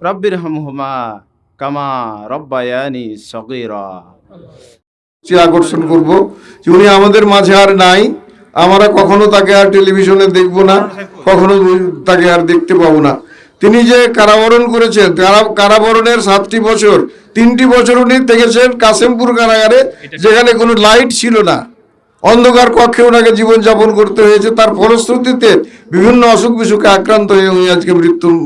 রব্বিরহামহুমা কামা রব্বায়ানি সগীরা। আকর্ষণ করব যে উনি আমাদের মাঝে আর নাই, আমরা কখনো তাকে আর টেলিভিশনে দেখব না, কখনো তাকে আর দেখতে পাবো না। তিনি যে কারাবরণ করেছেন, কারাবরণের 7টি বছর, 3টি বছর উনি থেকেছেন কাসেমপুর কারাগারে, যেখানে কোনো লাইট ছিল না, অন্ধকার কক্ষে ওনাকে জীবনযাপন করতে হয়েছে। তার ফলশ্রুতিতে বিভিন্ন অসুখ বিসুখে আক্রান্ত হয়ে উনি আজকে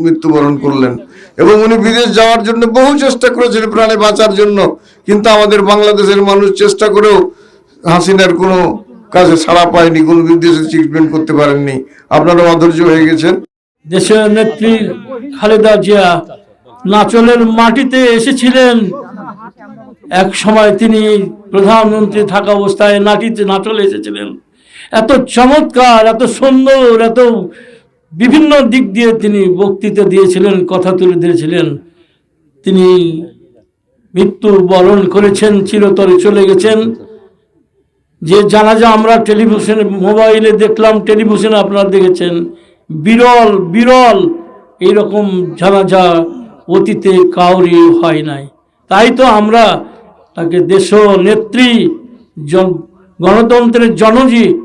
মৃত্যুবরণ করলেন। এবং উনি বিদেশ যাওয়ার জন্য বহু চেষ্টা করেছেন প্রাণে বাঁচার জন্য, কিন্তু আমাদের বাংলাদেশের মানুষ চেষ্টা করেও হাসিনার কোনো কাজে সাড়া পায়নি, কোনো বিদেশে ট্রিটমেন্ট করতে পারেননি। আপনারা অধৈর্য হয়ে গেছেন। দেশের নেত্রী খালেদা জিয়া নাচলের মাটিতে এসেছিলেন। এক সময় তিনি প্রধানমন্ত্রী থাকা অবস্থায় নাচলে এসেছিলেন। এত চমৎকার, এত সুন্দর, এত বিভিন্ন দিক দিয়ে তিনি বক্তৃতা দিয়েছিলেন, কথা তুলে দিয়েছিলেন। তিনি মৃত্যুবরণ করেছেন, চিরতরে চলে গেছেন। যে জানাজা আমরা টেলিভিশনে, মোবাইলে দেখলাম, টেলিভিশনে আপনারা দেখেছেন, বিরল বিরল এইরকম জানাজা অতীতে কাউরি হয় নাই। তাই তো আমরা তাকে দেশ নেত্রী, গণতন্ত্রের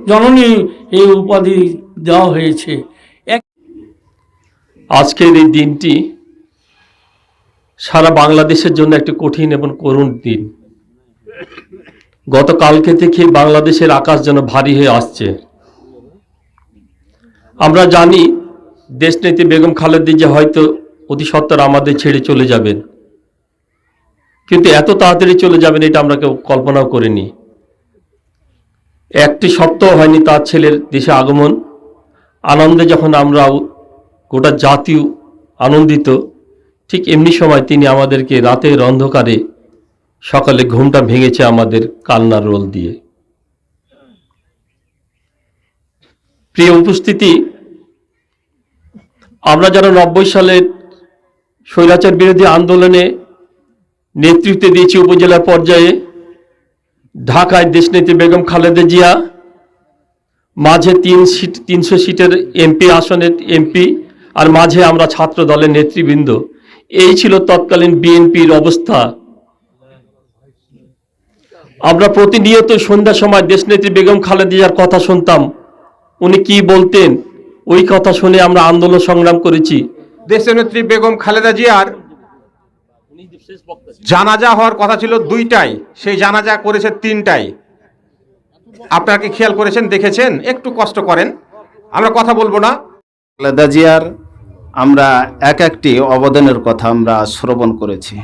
জননী এই উপাধি দেওয়া হয়েছে। আজকের এই দিনটি সারা বাংলাদেশের জন্য একটি কঠিন এবং করুণ দিন। গতকালকে থেকে বাংলাদেশের আকাশ যেন ভারী হয়ে আসছে। আমরা জানি দেশনেত্রী বেগম খালেদা জিয়া হয়তো অতি সত্বর আমাদের ছেড়ে চলে যাবেন, কিন্তু এত তাড়াতাড়ি চলে যাবেন এটা আমরা কেউ কল্পনাও করিনি। একটি সপ্তাহ হয়নি তার ছেলের দেশে আগমন। আনন্দে যখন আমরা গোটা জাতি আনন্দিত, ঠিক এমনি সময় তিনি আমাদেরকে রাতের অন্ধকারে সকালে ঘুমটা ভেঙেছে আমাদের কান্নার রোল দিয়ে। প্রিয় উপস্থিতি, আমরা যারা 90 সালের স্বৈরাচার বিরোধী আন্দোলনে নেতৃত্ব দিয়েছি উপজেলা পর্যায়ে, ঢাকায় দেশনেত্রী বেগম খালেদা জিয়া মাঝে 300 সিটের এমপি আসনের এমপি, আর মাঝে আমরা ছাত্র দলের নেতৃবৃন্দ। এই ছিল তৎকালীন বিএনপির অবস্থা। আমরা প্রতিনিয়ত সন্ধ্যার সময় দেশনেত্রী বেগম খালেদা জিয়ার কথা শুনতাম। উনি কি বলতেন, ওই কথা শুনে আমরা আন্দোলন সংগ্রাম করেছি। দেশনেত্রী বেগম খালেদা জিয়ার জানাজা হওয়ার কথা ছিল 2টায়, সেই জানাজা করেছে 3টায়। আপনারা কি খেয়াল করেছেন, দেখেছেন? একটু কষ্ট করেন, আমরা কথা বলবো না। খালেদা জিয়ার আমরা একটি অবদানের কথা আমরা শ্রবণ করেছি।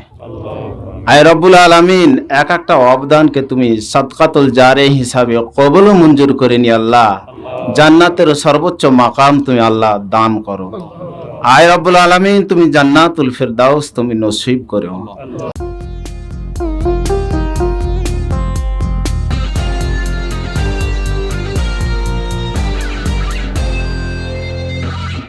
আয় রব্বুল আলামিন, একটা অবদানকে তুমি সাদকাতুল জারে হিসাবে কবুল মঞ্জুর করে নি আল্লাহ। জান্নাতের সর্বোচ্চ মাকাম তুমি আল্লাহ দান করো। আয় রব্বুল আলামিন, তুমি জান্নাতুল ফিরদাউস তুমি নসিব করো।